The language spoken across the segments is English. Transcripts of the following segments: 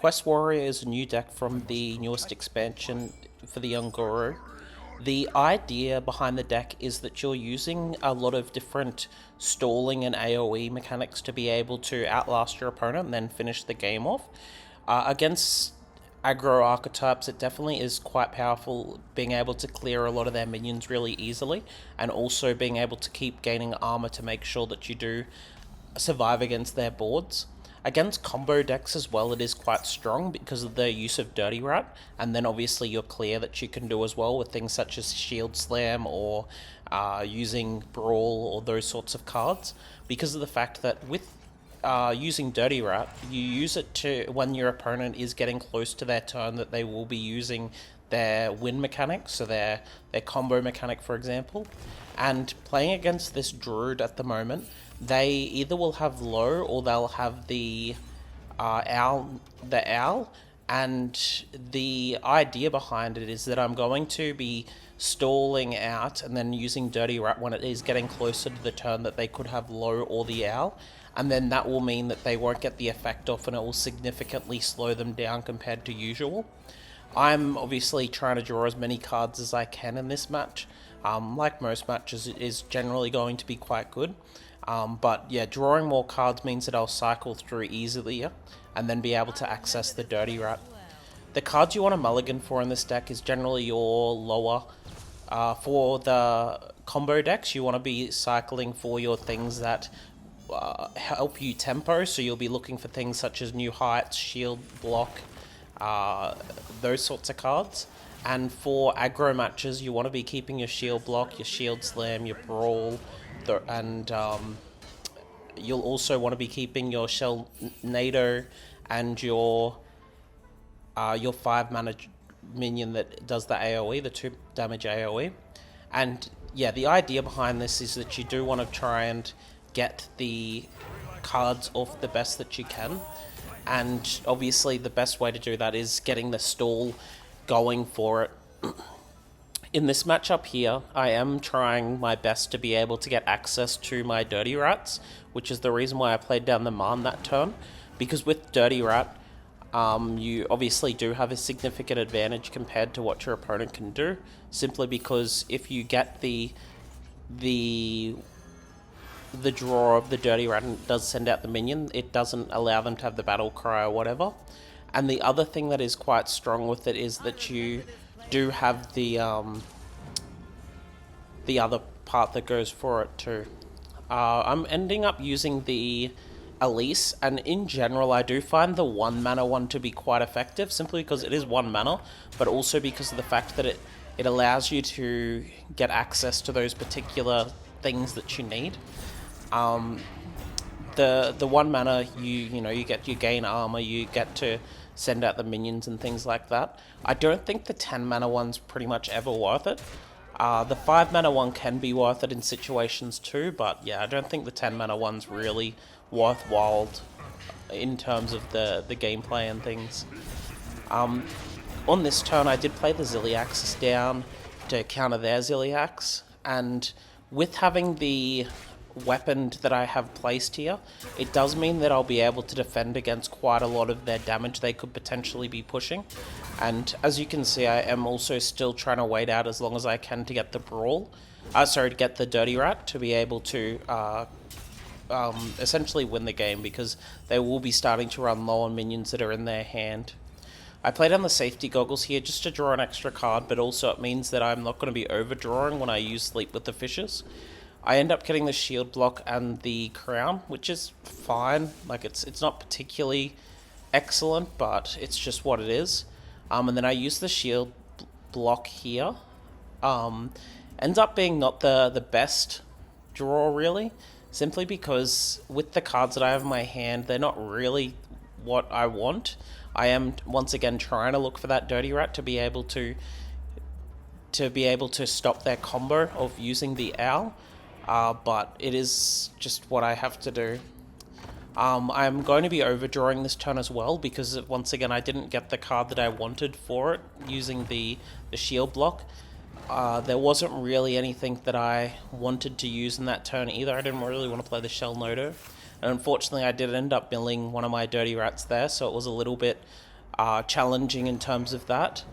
Quest Warrior is a new deck from the newest expansion for the Ungoro. The idea behind the deck is that you're using a lot of different stalling and AoE mechanics to be able to outlast your opponent and then finish the game off. Against aggro archetypes, it definitely is quite powerful being able to clear a lot of their minions really easily, and also being able to keep gaining armor to make sure that you do survive against their boards. Against combo decks as well, it is quite strong because of the use of Dirty Rat, and then obviously your clear that you can do as well with things such as Shield Slam or using Brawl or those sorts of cards, because of the fact that with using Dirty Rat, you use it to when your opponent is getting close to their turn that they will be using their win mechanic, so their combo mechanic, for example. And playing against this druid at the moment, they either will have Loh or they'll have the owl, and the idea behind it is that I'm going to be stalling out and then using Dirty Rat when it is getting closer to the turn that they could have Loh or the owl, and then that will mean that they won't get the effect off and it will significantly slow them down compared to usual. I'm obviously trying to draw as many cards as I can in this match. Like most matches, it is generally going to be quite good. But yeah, drawing more cards means that I'll cycle through easily and then be able to access the Dirty Rat. The cards you want to mulligan for in this deck is generally your lower. For the combo decks, you want to be cycling for your things that help you tempo, so you'll be looking for things such as New Heights, Shield Block, those sorts of cards. And for aggro matches, you want to be keeping your Shield Block, your Shield Slam, your Brawl, and you'll also want to be keeping your Shell Nado and your 5 mana minion that does the AoE, the 2 damage AoE. And yeah, the idea behind this is that you do want to try and get the cards off the best that you can, and obviously the best way to do that is getting the stall going for it. In this matchup here, I am trying my best to be able to get access to my Dirty Rats, which is the reason why I played down the Marn that turn, because with Dirty Rat, you obviously do have a significant advantage compared to what your opponent can do, simply because if you get the draw of the Dirty Rat and it does send out the minion, it doesn't allow them to have the battle cry or whatever. And the other thing that is quite strong with it is that you do have the other part that goes for it too. I'm ending up using the Elise, and in general I do find the 1 mana one to be quite effective, simply because it is 1 mana, but also because of the fact that it allows you to get access to those particular things that you need. The 1 mana, you gain armor, you get to send out the minions and things like that. I don't think the 10 mana one's pretty much ever worth it. The 5 mana one can be worth it in situations too, but yeah, I don't think the 10 mana one's really worthwhile in terms of the gameplay and things. On this turn, I did play the Ziliaxes down to counter their Ziliax, and with having the weapon that I have placed here, it does mean that I'll be able to defend against quite a lot of their damage they could potentially be pushing. And as you can see, I am also still trying to wait out as long as I can to get the Brawl, to get the Dirty Rat to be able to essentially win the game, because they will be starting to run low on minions that are in their hand. I played on the safety goggles here just to draw an extra card, but also it means that I'm not going to be overdrawing when I use Sleep with the Fishes. I end up getting the Shield Block and the Crown, which is fine. Like, it's not particularly excellent, but it's just what it is. And then I use the Shield Block here. Ends up being not the best draw, really, simply because with the cards that I have in my hand, they're not really what I want. I am once again trying to look for that Dirty Rat to be able to stop their combo of using the Owl. But it is just what I have to do. I'm going to be overdrawing this turn as well, because once again I didn't get the card that I wanted for it using the Shield Block. There wasn't really anything that I wanted to use in that turn either. I didn't really want to play the Shell Nodo, and unfortunately I did end up milling one of my Dirty Rats there, so it was a little bit challenging in terms of that.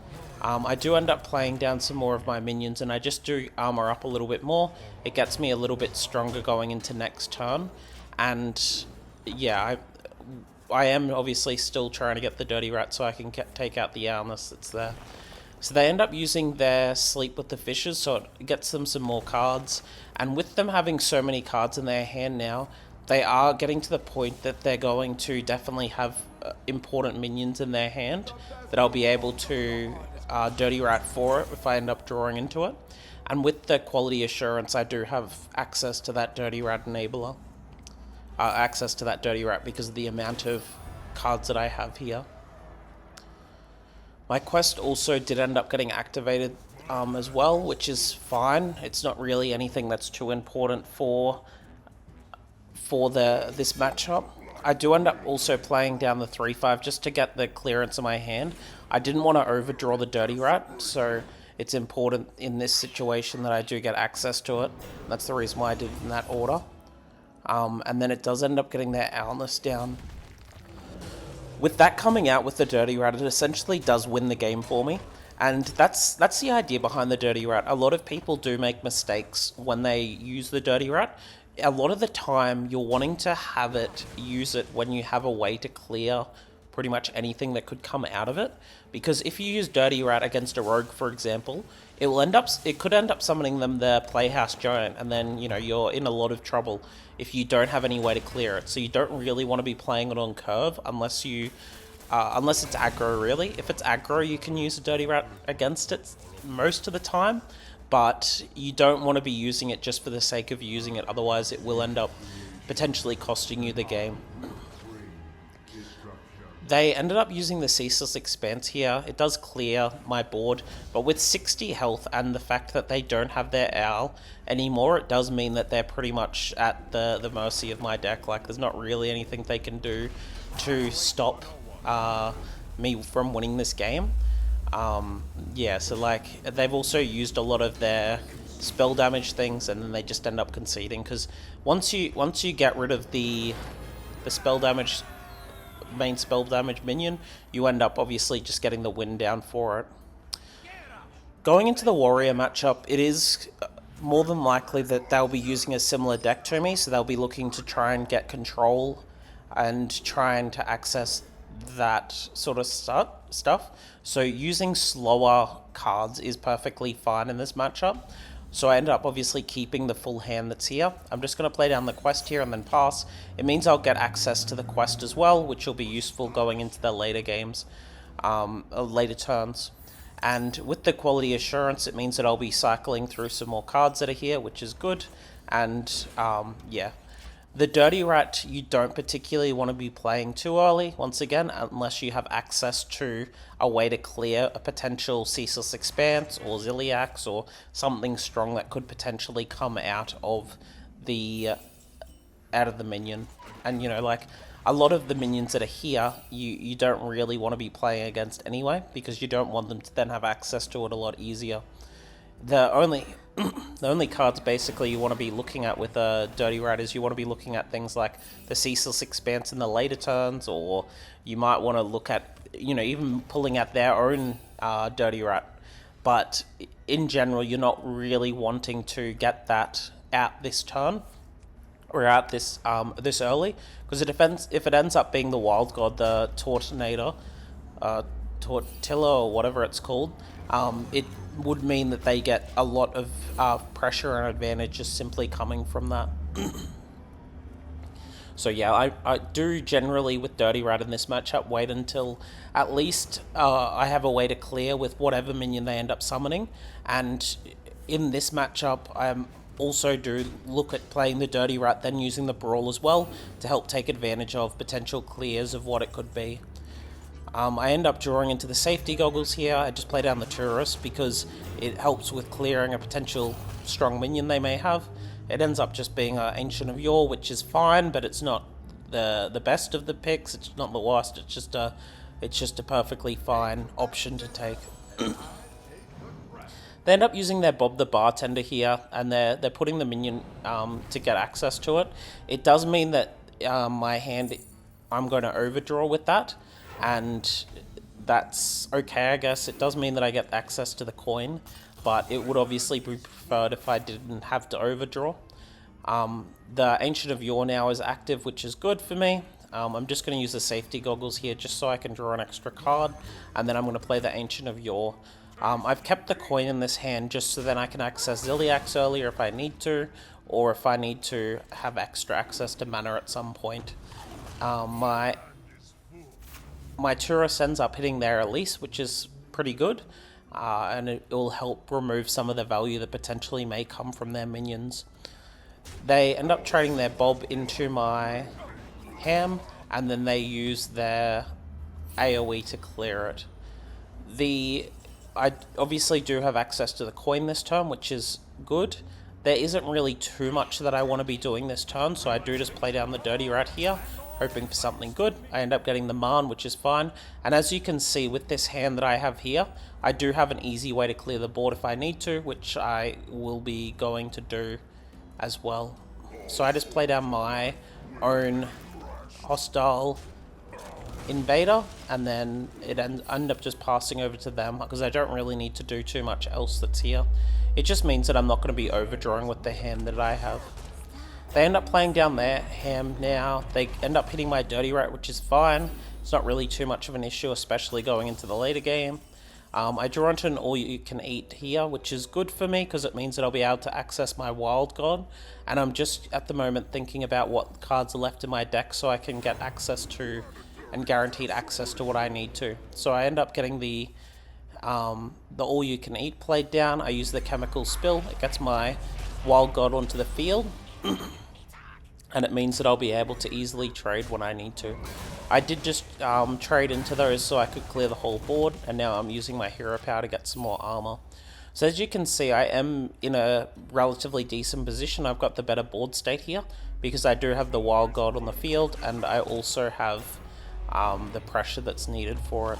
I do end up playing down some more of my minions, and I just do armour up a little bit more. It gets me a little bit stronger going into next turn, and yeah, I am obviously still trying to get the Dirty Rat so I can take out the Owlness that's there. So they end up using their Sleep with the Fishes, so it gets them some more cards, and with them having so many cards in their hand now, they are getting to the point that they're going to definitely have important minions in their hand that I'll be able to Dirty Rat for it if I end up drawing into it. And with the Quality Assurance, I do have access to that Dirty Rat enabler. Access to that Dirty Rat because of the amount of cards that I have here. My quest also did end up getting activated as well, which is fine. It's not really anything that's too important for this matchup. I do end up also playing down the 3/5 just to get the clearance in my hand. I didn't want to overdraw the Dirty Rat, so it's important in this situation that I do get access to it. That's the reason why I did it in that order. And then it does end up getting their Owlness down. With that coming out with the Dirty Rat, it essentially does win the game for me. And that's the idea behind the Dirty Rat. A lot of people do make mistakes when they use the Dirty Rat. A lot of the time, you're wanting to use it when you have a way to clear pretty much anything that could come out of it. Because if you use Dirty Rat against a rogue, for example, it could end up summoning them the Playhouse Giant, and then you're in a lot of trouble if you don't have any way to clear it. So you don't really want to be playing it on curve unless it's aggro, really. If it's aggro, you can use a Dirty Rat against it most of the time, but you don't want to be using it just for the sake of using it, otherwise it will end up potentially costing you the game. They ended up using the Ceaseless Expanse here. It does clear my board, but with 60 health and the fact that they don't have their owl anymore, it does mean that they're pretty much at the mercy of my deck. Like, there's not really anything they can do to stop me from winning this game. Yeah, so like, they've also used a lot of their spell damage things, and then they just end up conceding, because once you get rid of the spell damage, main spell damage minion, you end up obviously just getting the win down for it. Going into the warrior matchup, it is more than likely that they'll be using a similar deck to me, so they'll be looking to try and get control and trying to access that sort of stuff. So using slower cards is perfectly fine in this matchup. So I ended up obviously keeping the full hand that's here. I'm just going to play down the quest here and then pass. It means I'll get access to the quest as well, which will be useful going into the later games, later turns. And with the Quality Assurance, it means that I'll be cycling through some more cards that are here, which is good. And yeah. The Dirty Rat, you don't particularly want to be playing too early, once again, unless you have access to a way to clear a potential Ceaseless Expanse or Ziliax or something strong that could potentially come out of the minion. And like, a lot of the minions that are here, you don't really want to be playing against anyway, because you don't want them to then have access to it a lot easier. The only cards basically you want to be looking at with a Dirty Rat is you want to be looking at things like the Ceaseless Expanse in the later turns, or you might want to look at, even pulling out their own Dirty Rat. But in general, you're not really wanting to get that out this turn, or out this early, because if it ends up being the Wild God, the Tortilla or whatever it's called, it would mean that they get a lot of pressure and advantage just simply coming from that. So yeah, I do generally with Dirty Rat in this matchup wait until at least I have a way to clear with whatever minion they end up summoning, and in this matchup I also do look at playing the Dirty Rat, then using the Brawl as well to help take advantage of potential clears of what it could be. I end up drawing into the safety goggles here. I just play down the Tourist because it helps with clearing a potential strong minion they may have. It ends up just being an Ancient of Yore, which is fine, but it's not the best of the picks. It's not the worst. It's just a perfectly fine option to take. They end up using their Bob the Bartender here, and they're putting the minion to get access to it. It does mean that my hand, I'm going to overdraw with that, and that's okay, I guess. It does mean that I get access to the coin, but it would obviously be preferred if I didn't have to overdraw. The Ancient of Yore now is active, which is good for me. I'm just going to use the safety goggles here just so I can draw an extra card, and then I'm going to play the Ancient of Yore. I've kept the coin in this hand just so then I can access Ziliax earlier if I need to, or if I need to have extra access to mana at some point. My Turris ends up hitting their Elise, which is pretty good, and it will help remove some of the value that potentially may come from their minions. They end up trading their Bob into my Ham, and then they use their AoE to clear it. I obviously do have access to the coin this turn, which is good. There isn't really too much that I want to be doing this turn, so I do just play down the Dirty Rat here, hoping for something good. I end up getting the Marn, which is fine. And as you can see with this hand that I have here, I do have an easy way to clear the board if I need to, which I will be going to do as well. So I just play down my own hostile invader, and then it end up just passing over to them because I don't really need to do too much else that's here. It just means that I'm not going to be overdrawing with the hand that I have. They end up playing down their Ham now. They end up hitting my Dirty Rat, which is fine. It's not really too much of an issue, especially going into the later game. I draw into an all-you-can-eat here, which is good for me because it means that I'll be able to access my Wild God. And I'm just, at the moment, thinking about what cards are left in my deck so I can get access to, and guaranteed access to what I need to. So I end up getting the all-you-can-eat played down. I use the Chemical Spill. It gets my Wild God onto the field. And it means that I'll be able to easily trade when I need to. I did just trade into those so I could clear the whole board, and now I'm using my hero power to get some more armor. So as you can see, I am in a relatively decent position. I've got the better board state here because I do have the Wild God on the field, and I also have the pressure that's needed for it.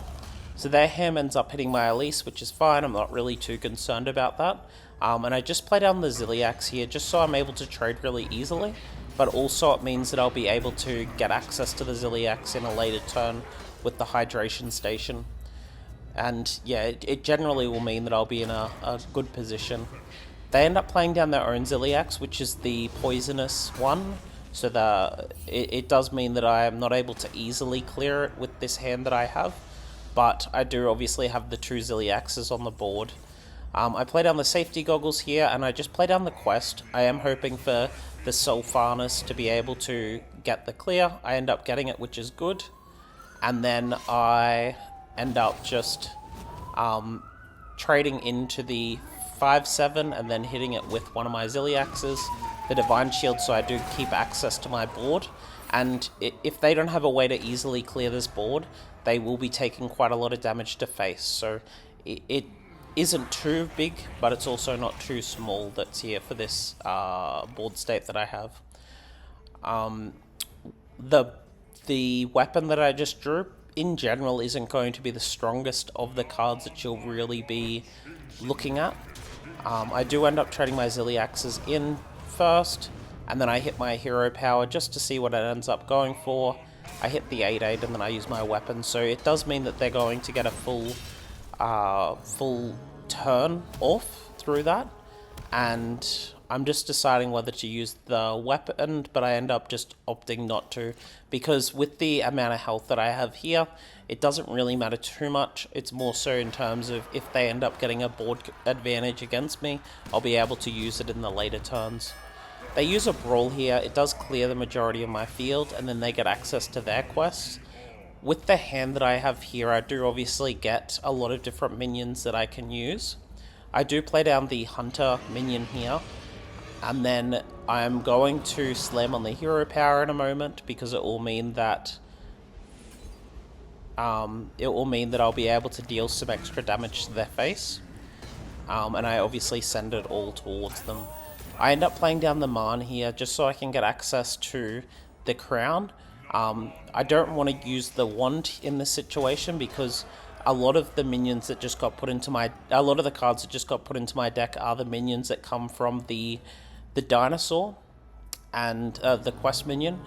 So their Ham ends up hitting my Elise, which is fine. I'm not really too concerned about that. And I just play down the Ziliax here just so I'm able to trade really easily. But also it means that I'll be able to get access to the Ziliax in a later turn with the hydration station. And yeah, it generally will mean that I'll be in a good position. They end up playing down their own Ziliax, which is the poisonous one. So it does mean that I am not able to easily clear it with this hand that I have. But I do obviously have the two Ziliaxes on the board. I play down the safety goggles here, and I just play down the quest. I am hoping for the Sulfarnus to be able to get the clear. I end up getting it, which is good. And then I end up just trading into the 5/7 and then hitting it with one of my Ziliaxes, the Divine Shield, so I do keep access to my board. And if they don't have a way to easily clear this board, they will be taking quite a lot of damage to face. So it isn't too big, but it's also not too small that's here for this board state that I have. The weapon that I just drew, in general, isn't going to be the strongest of the cards that you'll really be looking at. I do end up trading my Ziliaxes in first, and then I hit my hero power just to see what it ends up going for. I hit the 8/8 and then I use my weapon, so it does mean that they're going to get a full turn off through that, and I'm just deciding whether to use the weapon, but I end up just opting not to, because with the amount of health that I have here, it doesn't really matter too much. It's more so in terms of if they end up getting a board advantage against me, I'll be able to use it in the later turns. They use a Brawl here. It does clear the majority of my field, and then they get access to their quests. With the hand that I have here, I do obviously get a lot of different minions that I can use. I do play down the Hunter minion here, and then I'm going to slam on the hero power in a moment because it will mean that I'll be able to deal some extra damage to their face, and I obviously send it all towards them. I end up playing down the Marn here just so I can get access to the crown. I don't want to use the wand in this situation because a lot of the minions that just got put into a lot of the cards that just got put into my deck are the minions that come from the dinosaur and the quest minion,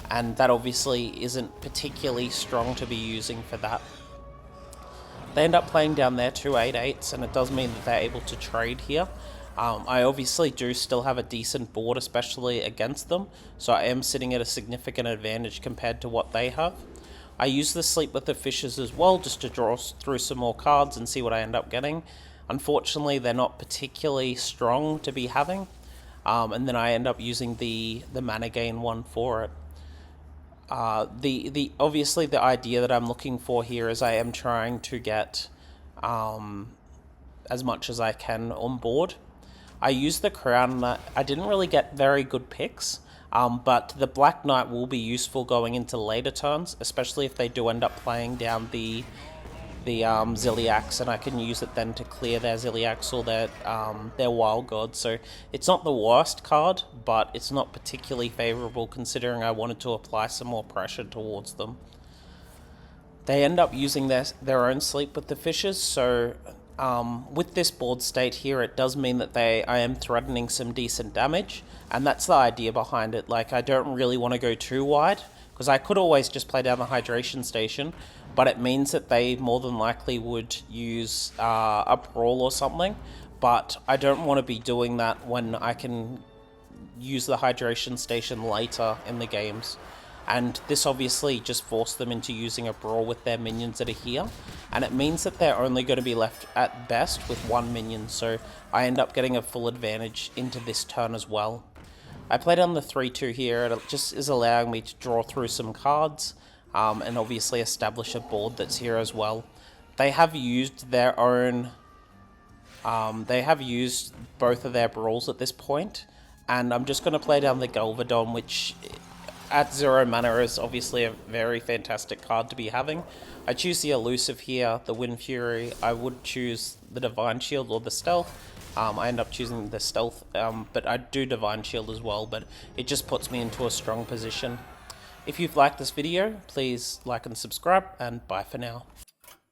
and that obviously isn't particularly strong to be using for that. They end up playing down their 2/8/8s, and it does mean that they're able to trade here. I obviously do still have a decent board, especially against them, so I am sitting at a significant advantage compared to what they have. I use the Sleep with the Fishes as well, just to draw through some more cards and see what I end up getting. Unfortunately, they're not particularly strong to be having, and then I end up using the mana gain one for it. The obviously the idea that I'm looking for here is I am trying to get as much as I can on board. I used the Crown. I didn't really get very good picks, but the Black Knight will be useful going into later turns, especially if they do end up playing down the Ziliax, and I can use it then to clear their Ziliax or their Wild God. So it's not the worst card, but it's not particularly favourable considering I wanted to apply some more pressure towards them. They end up using their own Sleep with the Fishes, so with this board state here, it does mean that I am threatening some decent damage, and that's the idea behind it. Like, I don't really want to go too wide, because I could always just play down the Hydration Station, but it means that they more than likely would use a Brawl or something, but I don't want to be doing that when I can use the Hydration Station later in the games. And this obviously just forced them into using a Brawl with their minions that are here, and it means that they're only going to be left at best with one minion, so I end up getting a full advantage into this turn as well. I played on the 3-2 here, and it just is allowing me to draw through some cards, and obviously establish a board that's here as well. They have used their own, they have used both of their Brawls at this point, and I'm just going to play down the Galvadon, which at 0 mana is obviously a very fantastic card to be having. I choose the Elusive here, the Wind Fury. I would choose the Divine Shield or the Stealth. I end up choosing the Stealth, but I do Divine Shield as well, but it just puts me into a strong position. If you've liked this video, please like and subscribe, and bye for now.